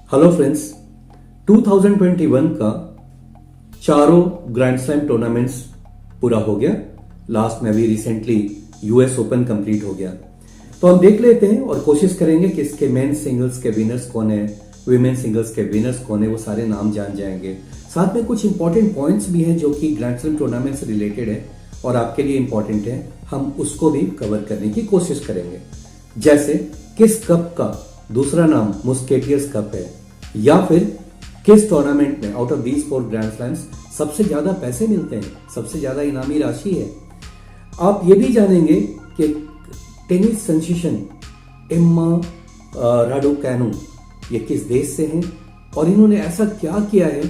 Hello friends, 2021 का चारों grand slam tournaments पूरा हो गया। लास्ट में अभी रिसेंटली यूएस ओपन कंप्लीट हो गया, तो हम देख लेते हैं और कोशिश करेंगे कि इसके मेन सिंगल्स के विनर्स कौन है, विमेन सिंगल्स के विनर्स कौन है, वो सारे नाम जान जाएंगे। साथ में कुछ इंपॉर्टेंट पॉइंट्स भी हैं जो कि ग्रैंड स्लैम टूर्नामेंट से रिलेटेड है और आपके लिए इंपॉर्टेंट है, हम उसको भी कवर करने की कोशिश करेंगे। जैसे किस कप का दूसरा नाम मुस्केटियर्स कप है, या फिर किस टूर्नामेंट में out of these 4 grand slams सबसे ज्यादा पैसे मिलते हैं, सबसे ज्यादा इनामी राशि है। आप ये भी जानेंगे कि टेनिस सेंसेशन एम्मा राडुकैनु ये किस देश से हैं और इन्होंने ऐसा क्या किया है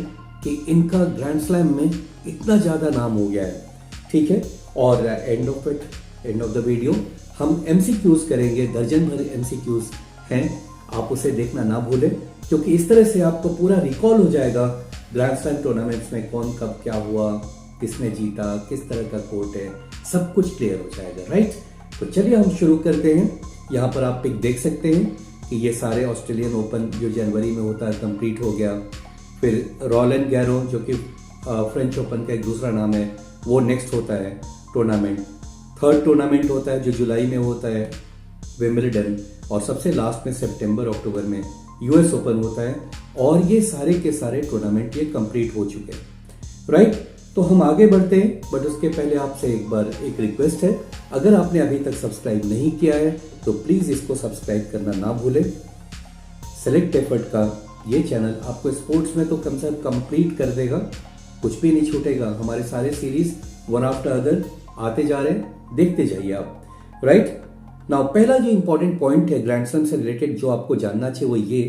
कि इनका ग्रैंड स्लैम में इतना ज्यादा नाम हो गया है। ठीक है, और एंड ऑफ द वीडियो हम एमसीक्यूज करेंगे, दर्जन भर एमसीक्यूज हैं, आप उसे देखना ना भूलें, क्योंकि इस तरह से आपको पूरा रिकॉल हो जाएगा ग्रैंड स्लैम टूर्नामेंट्स में कौन कब क्या हुआ, किसने जीता, किस तरह का कोर्ट है, सब कुछ क्लियर हो जाएगा। राइट, तो चलिए हम शुरू करते हैं। यहाँ पर आप पिक देख सकते हैं कि ये सारे ऑस्ट्रेलियन ओपन जो जनवरी में होता है कंप्लीट हो गया। फिर रोलैंड गैरो जो कि फ्रेंच ओपन का एक दूसरा नाम है, वो नेक्स्ट होता है टूर्नामेंट। थर्ड टूर्नामेंट होता है जो जुलाई में होता है विंबलडन, और सबसे लास्ट में सितंबर अक्टूबर में यूएस ओपन होता है। और ये सारे के सारे टूर्नामेंट ये कंप्लीट हो चुके हैं। राइट, तो हम आगे बढ़ते हैं, बट उसके पहले आपसे एक बार एक रिक्वेस्ट है, अगर आपने अभी तक सब्सक्राइब नहीं किया है तो प्लीज इसको सब्सक्राइब करना ना भूलें। सेलेक्ट एफर्ट का ये चैनल आपको स्पोर्ट्स में तो कम से कम कंप्लीट कर देगा, कुछ भी नहीं छूटेगा। हमारे सारे सीरीज वन आफ्टर अदर आते जा रहे हैं, देखते जाइए आप। राइट नाउ, पहला जो इंपॉर्टेंट पॉइंट है ग्रैंड स्लैम से रिलेटेड जो आपको जानना चाहिए वो ये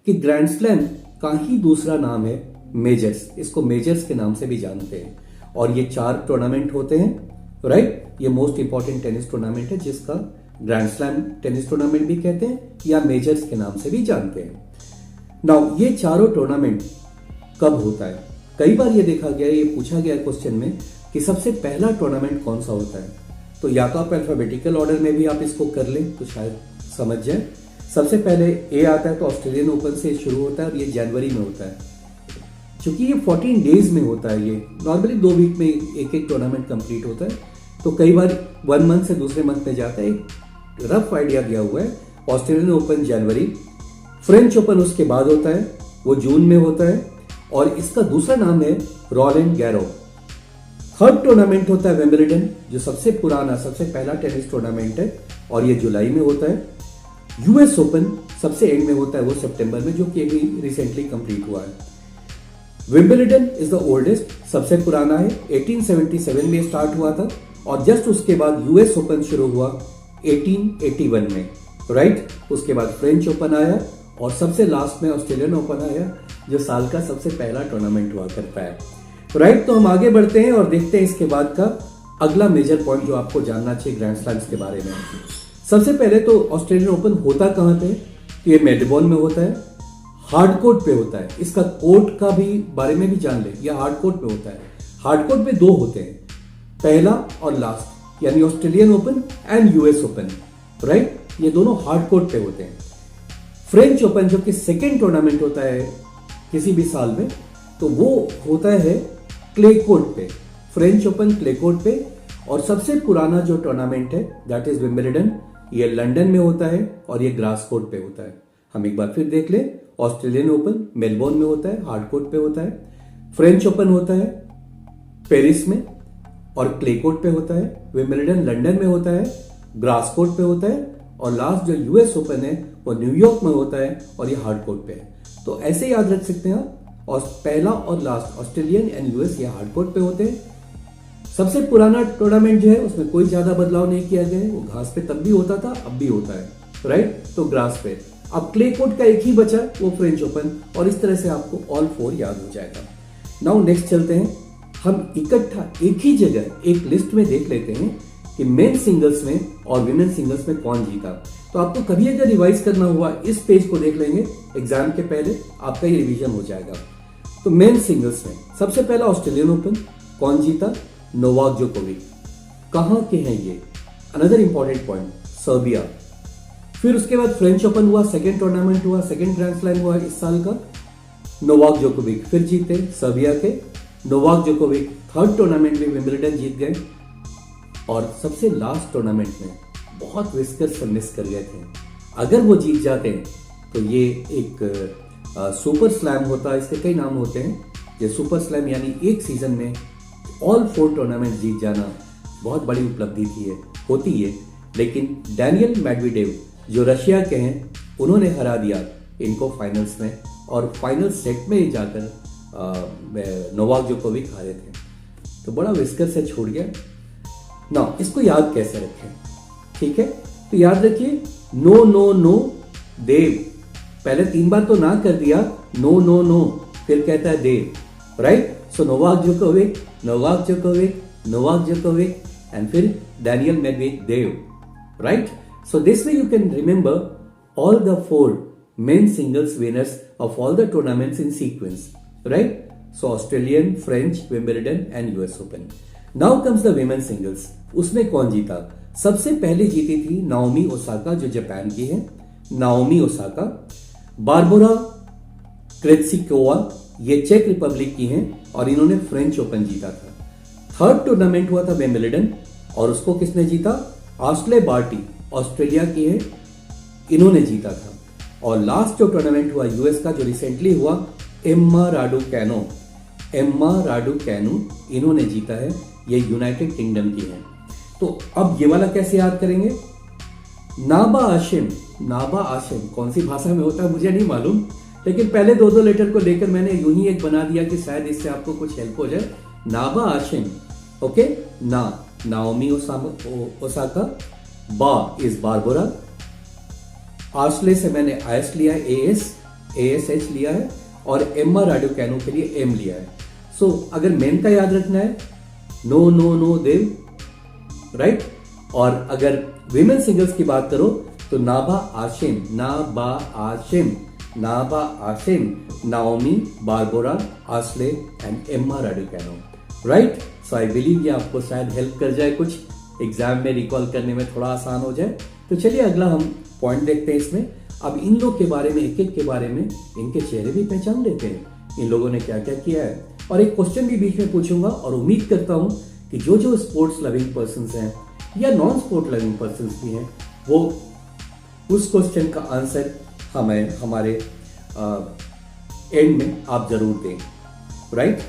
कि ग्रैंड स्लैम का ही दूसरा नाम है मेजर्स। इसको मेजर्स के नाम से भी जानते हैं, और ये 4 टूर्नामेंट होते हैं। राइट, ये मोस्ट इंपॉर्टेंट टेनिस टूर्नामेंट है जिसका ग्रैंड स्लैम टेनिस टूर्नामेंट भी कहते हैं या मेजर्स के नाम से भी जानते हैं। नाउ, ये चारों टूर्नामेंट कब होता है? कई बार ये देखा गया, ये पूछा गया क्वेश्चन में कि सबसे पहला टूर्नामेंट कौन सा होता है, तो या तो आप अल्फाबेटिकल ऑर्डर में भी आप इसको कर लें तो शायद समझ जाए। सबसे पहले ए आता है तो ऑस्ट्रेलियन ओपन से शुरू होता है और ये जनवरी में होता है। क्योंकि ये 14 डेज में होता है, ये नॉर्मली 2 वीक में एक टूर्नामेंट कंप्लीट होता है, तो कई बार 1 मंथ से दूसरे मंथ में जाता है। एक रफ आइडिया दिया हुआ है, ऑस्ट्रेलियन ओपन जनवरी, फ्रेंच ओपन उसके बाद होता है, वो जून में होता है, और इसका दूसरा नाम है रोलैंड गैरो। थर्ड टूर्नामेंट होता है विंबलडन, जो सबसे पुराना सबसे पहला टेनिस टूर्नामेंट है, और ये जुलाई में होता है। यूएस ओपन सबसे एंड में होता है, वो सितंबर में, जो कि अभी रिसेंटली कंप्लीट हुआ है। विंबलडन इज द ओल्डेस्ट, सबसे पुराना है, 1877 में स्टार्ट हुआ था, और जस्ट उसके बाद यूएस ओपन शुरू हुआ 1881 में। राइट, उसके बाद फ्रेंच ओपन आया, और सबसे लास्ट में ऑस्ट्रेलियन ओपन आया, जो साल का सबसे पहला टूर्नामेंट हुआ करता है। राइट, तो हम आगे बढ़ते हैं और देखते हैं इसके बाद का अगला मेजर पॉइंट जो आपको जानना चाहिए ग्रैंड स्लैम्स के बारे में। सबसे पहले तो ऑस्ट्रेलियन ओपन होता कहां पे? तो ये मेलबोर्न में होता है, हार्ड कोर्ट पे होता है। इसका कोर्ट का भी बारे में भी जान ले, यह हार्ड कोर्ट पे होता है। हार्ड कोर्ट पे 2 होते हैं, पहला और लास्ट, यानी Australian open and US open. Right, ये दोनों हार्ड कोर्ट पे होते हैं। फ्रेंच ओपन जो कि सेकेंड टूर्नामेंट होता है किसी भी साल में, तो वो होता है क्ले कोर्ट पे, फ्रेंच ओपन क्ले कोर्ट पे। और सबसे पुराना जो टूर्नामेंट है दैट इज विंबलडन, ये लंदन में होता है और ये ग्रास कोर्ट पे होता है। हम एक बार फिर देख ले, ऑस्ट्रेलियन ओपन मेलबोर्न में होता है, हार्ड कोर्ट पे होता है। फ्रेंच ओपन होता है पेरिस में और क्ले कोर्ट पे होता है। विंबलडन लंदन में होता है, ग्रास कोर्ट पे होता है, और लास्ट जो यूएस ओपन है वो न्यूयॉर्क में होता है और ये हार्ड कोर्ट पे है। तो ऐसे याद रख सकते हैं आप, और पहला और लास्ट ऑस्ट्रेलियन एंड यूएस ये हार्ड कोर्ट पे होते हैं। सबसे पुराना टूर्नामेंट जो है उसमें कोई ज्यादा बदलाव नहीं किया गया है, वो घास पे तब भी होता था, अब भी होता है। राइट, तो ग्रास पे। अब क्ले कोर्ट का एक ही बचा, वो फ्रेंच ओपन, और इस तरह से आपको ऑल 4 याद हो जाएगा। नाउ नेक्स्ट चलते हैं, हम इकट्ठा एक ही जगह एक लिस्ट में देख लेते हैं कि मेन सिंगल्स में और विमेन सिंगल्स में कौन जीता। तो आपको कभी अगर रिवाइज करना हुआ इस पेज को देख लेंगे एग्जाम के पहले, आपका ये रिवीजन हो जाएगा। तो मेन सिंगल्स में सबसे पहला ऑस्ट्रेलियन ओपन, कौन जीता? Novak Djokovic. कहां के हैं ये? Another important point, Serbia. फिर उसके बाद फ्रेंच ओपन हुआ, सेकेंड टूर्नामेंट हुआ, सेकेंड ग्रैंड स्लैम हुआ इस साल का। नोवाक जोकोविक फिर जीते सर्बिया के। नोवाक जोकोविक थर्ड टूर्नामेंट में विंबलडन जीत गए और सबसे लास्ट टूर्नामेंट में बहुत विस्कर से मिस कर गए थे। अगर वो जीत जाते तो ये एक सुपर स्लैम होता, इसके कई नाम होते हैं। ये सुपर स्लैम यानी एक सीजन में ऑल 4 टूर्नामेंट जीत जाना बहुत बड़ी उपलब्धि होती है। लेकिन डैनियल मेडवेडेव जो रशिया के हैं, उन्होंने हरा दिया इनको फाइनल्स में, और फाइनल सेट में ही जाकर नोवाक जोकोविक हारे थे। तो बड़ा विस्कर से छूट गया ना। इसको याद कैसे रखें, ठीक है? तो याद रखिए, नो नो नो देव, पहले 3 बार तो ना कर दिया, नो नो नो, फिर कहता है Dev, right? So Novak Djokovic, Novak Djokovic, Novak Djokovic, and फिर Daniel Medvedev, right? So this way you can remember all the 4 men singles winners of all the tournaments in sequence, right? So Australian, French, Wimbledon and US Open. Now comes the women singles. उसमें कौन जीता? सबसे पहले जीती थी Naomi Osaka जो Japan की है, नाओमी ओसाका। बारबोरा क्रेत्सिकोवा ये चेक रिपब्लिक की हैं और इन्होंने फ्रेंच ओपन जीता था। थर्ड टूर्नामेंट हुआ था विंबलडन और उसको किसने जीता? आश्ले बार्टी ऑस्ट्रेलिया की है, इन्होंने जीता था। और लास्ट जो टूर्नामेंट हुआ यूएस का जो रिसेंटली हुआ, एम्मा राडुकैनो इन्होंने जीता है, ये यूनाइटेड किंगडम की है। तो अब ये वाला कैसे याद करेंगे? नाबा आशिम कौन सी भाषा में होता है मुझे नहीं मालूम, लेकिन पहले 2 लेटर को लेकर मैंने यूं ही एक बना दिया कि शायद इससे आपको कुछ हेल्प हो जाए। नाबा आशिम, ओके। नाओमी ओसाका, बा इज बारबोरा, आश्ले से मैंने आयस लिया है, ASH लिया है, और एम्मा राडुकैनो के लिए एम लिया है। सो अगर मेन का याद रखना है, no no no Dev, right? और अगर विमेन सिंगल्स की बात करो तो नाबा आशिम, Naomi, Barbora, Ashleigh and Emma Raducanu, right? So I believe ये आपको शायद हेल्प कर जाए, कुछ एग्जाम में रिकॉल करने में थोड़ा आसान हो जाए। तो चलिए अगला हम पॉइंट देखते हैं इसमें। अब इन लोग के बारे में, एक के बारे में, इनके चेहरे भी पहचान लेते हैं, इन लोगों ने क्या क्या किया है। और एक क्वेश्चन भी बीच में पूछूंगा और उम्मीद करता हूं कि जो स्पोर्ट्स लविंग पर्संस हैं या नॉन स्पोर्ट लविंग पर्संस भी हैं, वो उस क्वेश्चन का आंसर हमारे एंड में आप जरूर दें, राइट?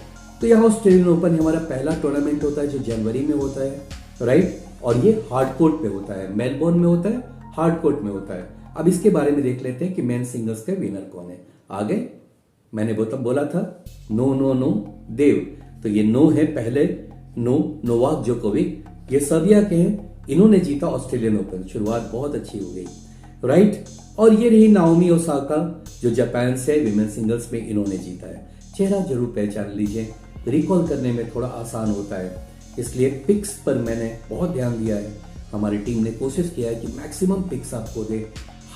तो यहाँ ऑस्ट्रेलियन ओपन हमारा पहला टूर्नामेंट होता है जो जनवरी में होता है, राइट? और ये हार्ड कोर्ट पे होता है, मेलबोर्न में होता है, हार्ड कोर्ट में होता है। अब इसके बारे में देख लेते हैं कि मेन सिंगल्स के विनर कौन है। आगे मैंने बोला था नो नो नो देव, तो ये नो है पहले, नोवाक जोकोविक, ये सर्बिया के हैं, इन्होंने जीता ऑस्ट्रेलियन ओपन, शुरुआत बहुत अच्छी हो गई, राइट? और ये रही नाओमी ओसाका जो जापान से विमेन सिंगल्स में इन्होंने जीता है। चेहरा जरूर पहचान लीजिए, रिकॉल करने में थोड़ा आसान होता है, इसलिए पिक्स पर मैंने बहुत ध्यान दिया है। हमारी टीम ने कोशिश किया है कि मैक्सिमम पिक्स आपको दे,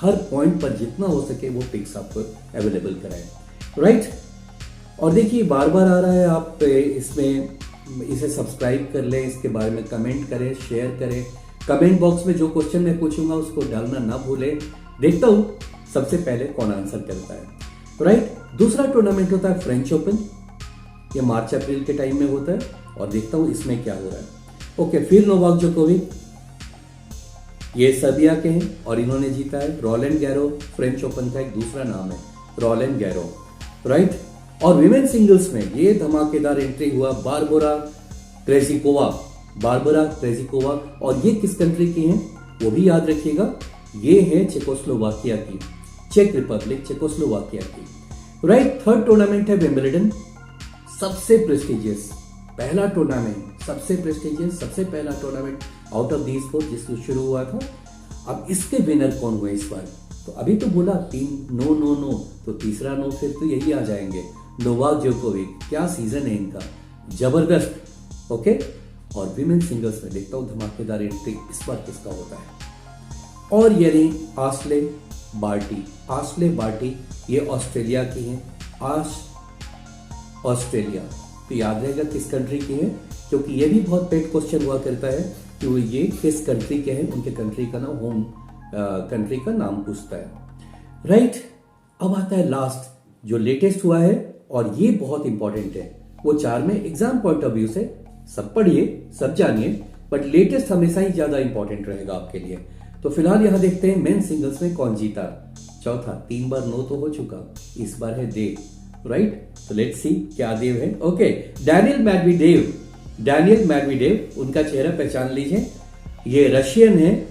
हर पॉइंट पर जितना हो सके वो पिक्स आपको अवेलेबल कराएं, राइट? और देखिए बार बार आ रहा है, आप इसमें इसे सब्सक्राइब कर लें, इसके बारे में कमेंट करें, शेयर करें। कमेंट बॉक्स में जो क्वेश्चन मैं पूछूंगा उसको डालना ना भूलें। देखता हूं सबसे पहले कौन आंसर करता है, राइट? दूसरा टूर्नामेंट होता है फ्रेंच ओपन, ये मार्च अप्रैल के टाइम में होता है, और देखता हूं इसमें क्या हो रहा है। ओके, फिर नोवाक जोकोविक, ये सर्बिया के हैं और इन्होंने जीता है। रोलैंड गैरो फ्रेंच ओपन का एक दूसरा नाम है, रोलैंड गैरो, राइट? और विमेन सिंगल्स में ये धमाकेदार एंट्री हुआ बारबोरा क्रेजिकोवा, और ये किस कंट्री की हैं वो भी याद रखिएगा, ये है चेकोस्लोवाकिया की, चेक रिपब्लिक चेकोस्लोवाकिया की, राइट? थर्ड टूर्नामेंट है विंबलडन, सबसे प्रेस्टिजियस पहला टूर्नामेंट, सबसे पहला टूर्नामेंट आउट ऑफ दीज 4 जिसको शुरू हुआ था। अब इसके विनर कौन हुए इस बार? तो अभी तो बोला 3 नो, तो तीसरा नो फिर तो यही आ जाएंगे, नोवाक जोकोविक। क्या सीजन है इनका, जबरदस्त, ओके? और विमेन सिंगल्स में देखता हूं धमाकेदार एंट्री इस बार किसका होता है। और ये रही आश्ले बार्टी, ये ऑस्ट्रेलिया की हैं, ऑस्ट्रेलिया, तो याद रहेगा किस कंट्री की है, क्योंकि ये भी बहुत पेट क्वेश्चन हुआ करता है कि वो ये किस कंट्री के हैं, उनके कंट्री का ना होम कंट्री का नाम पूछता है, राइट। अब आता है लास्ट जो लेटेस्ट हुआ है, और ये बहुत इंपॉर्टेंट है। वो 4 में एग्जाम पॉइंट ऑफ व्यू से सब पढ़िए, सब जानिए, बट लेटेस्ट हमेशा ही ज्यादा इंपॉर्टेंट रहेगा आपके लिए। तो फिलहाल यहां देखते हैं मेन सिंगल्स में कौन जीता। चौथा, 3 बार नो तो हो चुका, इस बार है देव, राइट। तो लेट्स सी क्या देव है। ओके, डैनियल मेडवेडेव, उनका चेहरा पहचान लीजिए। ये रशियन है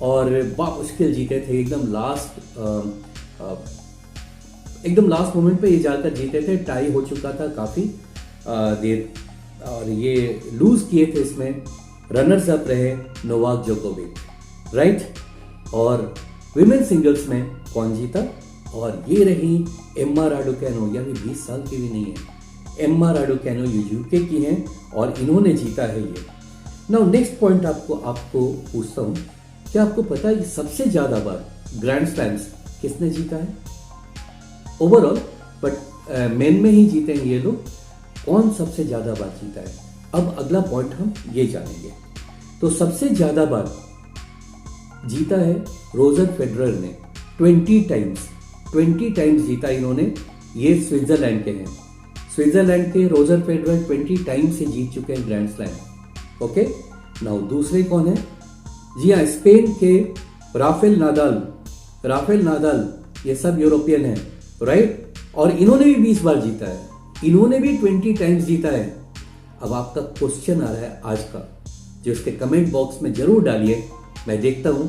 और बहुत मुश्किल जीते थे, एकदम लास्ट मोमेंट पे ये जाकर जीते थे। टाई हो चुका था काफी देर, और ये लूज किए थे। इसमें रनर्स अप रहे नोवाक जोकोविक, राइट। और विमेन सिंगल्स में कौन जीता, और ये रही एम्मा राडुकैनो। ये भी 20 साल की भी नहीं है। एम्मा राडुकैनो यूके की हैं और इन्होंने जीता है ये। नाउ नेक्स्ट पॉइंट आपको पूछता हूं, क्या आपको पता है सबसे ज्यादा बार ग्रैंड स्लैम्स किसने जीता है ओवरऑल, बट मेन में ही जीते हैं ये लोग। कौन सबसे ज्यादा बार जीता है, अब अगला पॉइंट हम ये जानेंगे। तो सबसे ज्यादा बार जीता है रोजर फेडरर ने, 20 टाइम्स जीता इन्होंने। ये स्विट्जरलैंड के हैं। स्विट्जरलैंड के रोजर फेडरर 20 टाइम्स से जीत चुके हैं ग्रैंड स्लैम। ओके, नाउ दूसरे कौन है? जी हाँ, स्पेन के राफेल नादाल, ये सब यूरोपियन है, राइट। और इन्होंने भी 20 बार जीता है, इन्होंने भी 20 टाइम्स जीता है। अब आपका क्वेश्चन आ रहा है आज का, जो इसके कमेंट बॉक्स में जरूर डालिए, मैं देखता हूं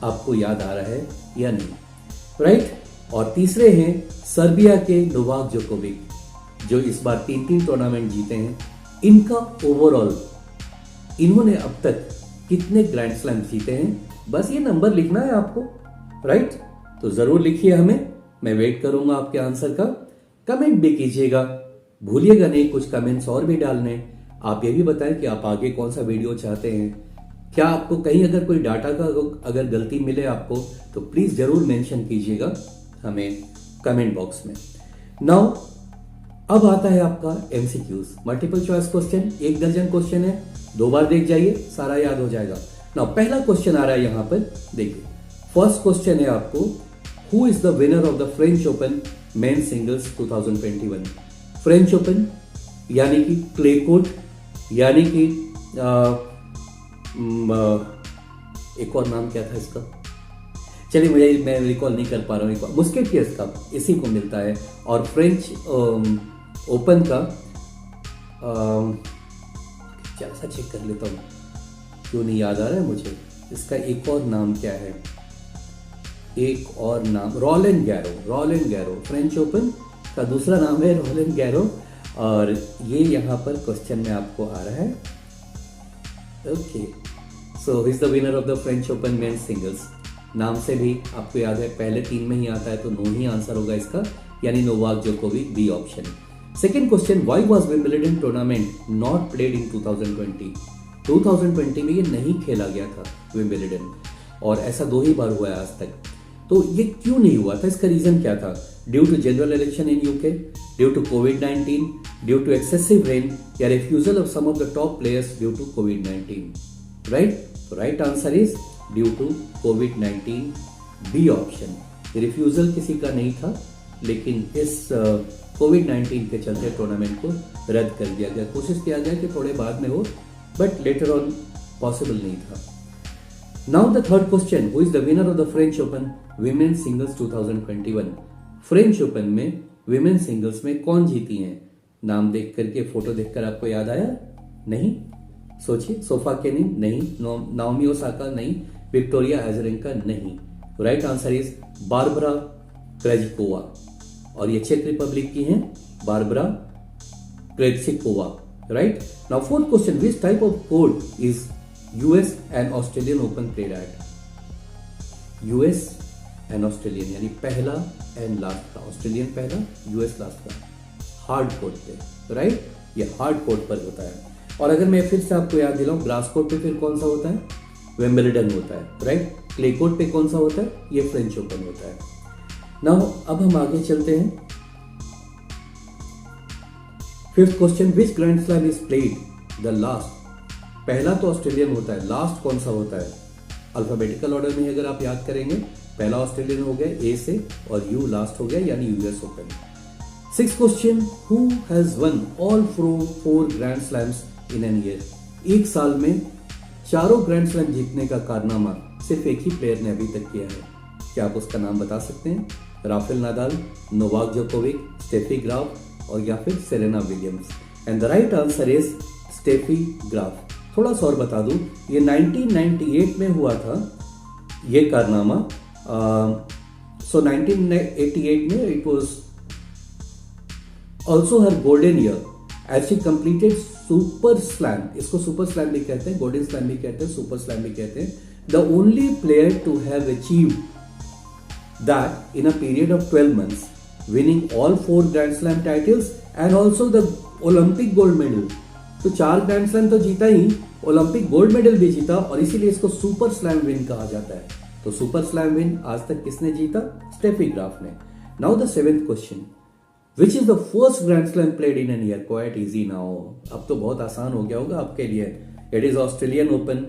आपको याद आ रहा है या नहीं, राइट। और तीसरे हैं सर्बिया के नोवाक जोकोविक, जो इस बार 3 टूर्नामेंट जीते हैं। इनका ओवरऑल इन्होंने अब तक कितने ग्रैंड स्लैम जीते हैं, बस ये नंबर लिखना है आपको, राइट। तो जरूर लिखिए हमें, मैं वेट करूंगा आपके आंसर का। कमेंट भी कीजिएगा, भूलिएगा नहीं कुछ कमेंट्स और भी डालने। आप ये भी बताएं कि आप आगे कौन सा वीडियो चाहते हैं। क्या आपको कहीं अगर कोई डाटा का अगर गलती मिले आपको, तो प्लीज जरूर मेंशन कीजिएगा हमें कमेंट बॉक्स में। नाउ अब आता है आपका एमसीक्यूज, मल्टीपल चॉइस क्वेश्चन। 1 दर्जन क्वेश्चन है, 2 बार देख जाइए, सारा याद हो जाएगा। नाउ पहला क्वेश्चन आ रहा है यहां पर, देखिए। फर्स्ट क्वेश्चन है आपको, who is the winner of the French open main singles 2021? French open यानी कि क्ले कोर्ट, यानी कि एक और नाम क्या था इसका, चलिए मैं रिकॉल नहीं कर पा रहा हूँ। मुस्केटियर्स कप इसी को मिलता है। और फ्रेंच ओपन का जरा चेक कर लेता हूँ, क्यों नहीं याद आ रहा है मुझे। इसका एक और नाम क्या है, एक और नाम रोलेंड गैरो। फ्रेंच ओपन का दूसरा नाम है रोलेंड गैरो, और ये यहाँ पर क्वेश्चन में आपको आ रहा है। Okay, so is the winner of the French open main singles. नाम से भी आपको याद है, पहले 3 में ही आता है, तो नो ही आंसर होगा इसका, यानी Novak Djokovic, B option. Second question, why was Wimbledon tournament not played in 2020? 2020 में ये नहीं खेला गया था विंबलडन, और ऐसा 2 ही बार हुआ है आज तक। तो ये क्यों नहीं हुआ था, इसका रीजन क्या था? Due to general election in UK, due to कोविड-19, ड्यू टू एक्सेसिव रेन, या refusal of some of the top players due to कोविड-19, राइट। तो right answer is due to कोविड-19, बी ऑप्शन। रिफ्यूजल किसी का नहीं था, लेकिन इस कोविड-19 के चलते टूर्नामेंट को रद्द कर दिया गया। कोशिश किया गया कि थोड़े बाद में हो, बट लेटर ऑन पॉसिबल नहीं था। Now the third question, who is the winner of the French open women singles 2021? French open में विमेन सिंगल्स में कौन जीती हैं? नाम देख करके, फोटो देखकर आपको याद आया? नहीं, सोचिए। सोफा केनिन नहीं, नाओमी ओसाका नहीं, विक्टोरिया अज़रेंका नहीं। Right answer is Barbara Krejcikova, और ये चेक रिपब्लिक की हैं, Barbara Krejcikova, right. Now fourth question, which type of court is US and Australian open played at? US and Australian यानी पहला and last का, Australian पहला, US last का, hard court पे, राइट। ये हार्ड कोर्ट पर होता है। और अगर मैं फिर से आपको याद दिलाऊं, ग्रास कोर्ट पे फिर कौन सा होता है? विंबलडन होता है, राइट। क्ले कोर्ट पे कौन सा होता है? ये फ्रेंच ओपन होता है। नाउ अब हम आगे चलते हैं। Fifth question, which grand slam is played the last? पहला तो ऑस्ट्रेलियन होता है, लास्ट कौन सा होता है? अल्फाबेटिकल ऑर्डर में अगर आप याद करेंगे, पहला ऑस्ट्रेलियन हो गया ए से और यू लास्ट हो गया यानी US open. 6th question, who has one all 4 grand slams in an year? एक साल में चारों ग्रैंड स्लैम जीतने का कारनामा सिर्फ एक ही प्लेयर ने अभी तक किया है। क्या आप उसका नाम बता सकते हैं? Rafael Nadal, Novak Djokovic, Steffi Graf और या फिर Serena Williams. And the right answer is Steffi Graf. थोड़ा सा और बता दूं, ये 1998 में हुआ था ये कारनामा। सो 1988 में it was also her golden year as she completed super slam. इसको सुपर स्लैम भी कहते हैं, गोल्डन स्लैम भी कहते हैं, सुपर स्लैम भी कहते हैं। The only player to have achieved that in a period of 12 months, winning all 4 Grand Slam titles and also the Olympic gold medal। तो 4 ग्रैंड स्लैम तो जीता ही, ओलंपिक गोल्ड मेडल भी जीता और इसीलिए इसको सुपर स्लैम विन कहा जाता है। तो सुपर स्लैम विन आज तक किसने जीता? स्टेफी ग्राफ ने। Now the 7th question, which is the first grand slam played in an year? Quite easy now, अब तो बहुत आसान हो गया होगा आपके लिए। It is Australian open.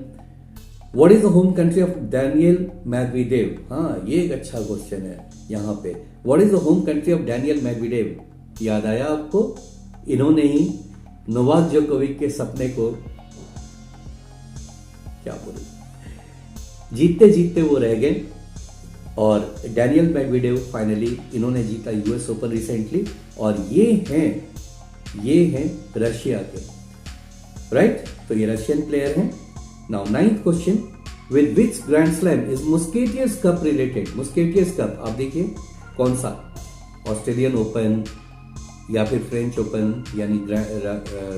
What is the home country of Daniel Medvedev? हाँ, ये एक अच्छा क्वेश्चन है यहाँ पे। What is the home country of Daniel Medvedev? याद आया आपको? इन्होंने ही नोवाक जोकोविक के सपने को क्या बोले, जीतते जीतते वो रह गए और डैनियल मैडवेडेव फाइनली इन्होंने जीता यूएस ओपन रिसेंटली। और ये हैं रशिया के, राइट? तो ये रशियन प्लेयर हैं। Now 9th question, with which Grand Slam is Musketeers Cup related? Musketeers Cup आप देखिए कौन सा, ऑस्ट्रेलियन ओपन या फिर फ्रेंच ओपन यानी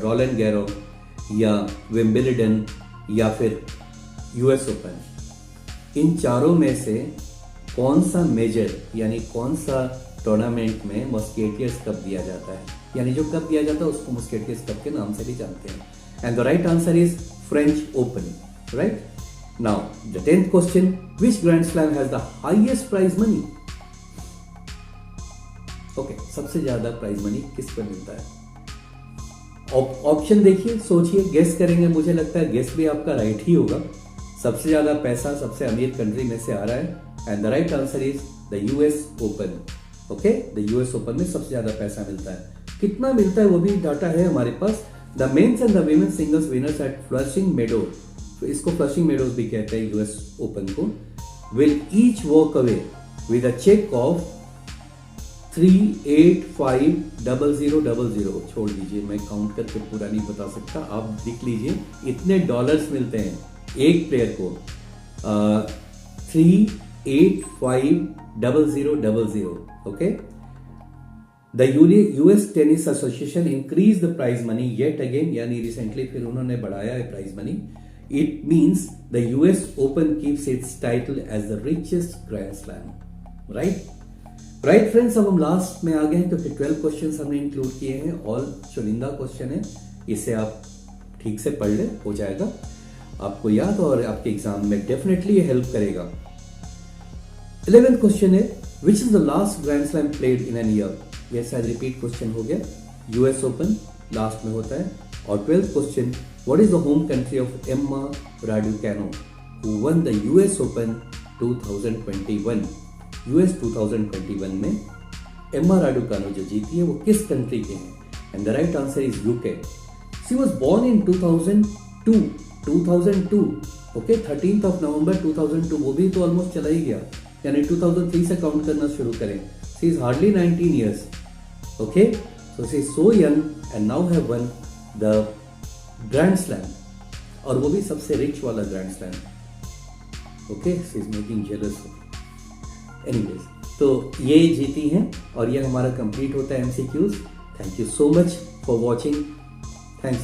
रोलैंड गैरो या विंबलडन या फिर यूएस ओपन, इन चारों में से कौन सा मेजर यानी कौन सा टूर्नामेंट में मस्केटियर्स कप दिया जाता है? यानी जो कप दिया जाता है उसको मस्केटियर्स कप के नाम से भी जानते हैं। And the right answer is French Open, right? Now, the 10th question, which Grand Slam has the highest prize money? Okay, सबसे ज्यादा प्राइज मनी किस पर मिलता है? ऑप्शन देखिए, सोचिए, गेस करेंगे। मुझे लगता है गेस भी आपका राइट ही होगा। सबसे ज्यादा पैसा सबसे अमीर कंट्री में से आ रहा है and the right answer is the US open. Okay, the US open में सबसे ज्यादा पैसा मिलता है। कितना मिलता है वो भी डाटा है हमारे पास। The men's and the women's singles winners at Flushing Meadow, तो इसको फ्लशिंग मेडोज भी कहते हैं यूएस ओपन को, will each walk away with a cheque of 3850000। छोड़ दीजिए, मैं काउंट करके पूरा नहीं बता सकता, आप देख लीजिए। इतने डॉलर्स मिलते हैं एक प्लेयर को, 3850000। Okay, The US Tennis Association increased the prize money yet again, यानी रिसेंटली फिर उन्होंने बढ़ाया है prize money. It means the US Open keeps its title as the richest Grand Slam, right? Right friends, अब हम last में आ गए हैं क्योंकि 12 क्वेश्चंस हमने इंक्लूड किए हैं। ऑल चुनिंदा क्वेश्चन है, इसे आप ठीक से पढ़ ले, हो जाएगा आपको याद और आपके एग्जाम में डेफिनेटली हेल्प करेगा। 11th क्वेश्चन है, which is the last Grand Slam played in an year? ये शायद रिपीट क्वेश्चन हो गया, यूएस ओपन लास्ट में होता है। और 12th question, what is the home country of Emma Raducanu who won the US Open 2021? US 2021 में Emma राडुकानो जो जीती है वो किस कंट्री के हैं? And the right answer is UK. She was born in 2002। Okay, 13th of November 2002, वो भी तो ऑलमोस्ट चला ही गया, यानी 2003 से काउंट करना शुरू करें। She is hardly 19 years. Okay, so she is so young and now have won the Grand Slam, और वो भी सबसे रिच वाला Grand Slam. Okay, she is making jealous. Anyways, तो ये जीती हैं और ये हमारा कंप्लीट होता है MCQs. Thank you so much for watching. Thanks.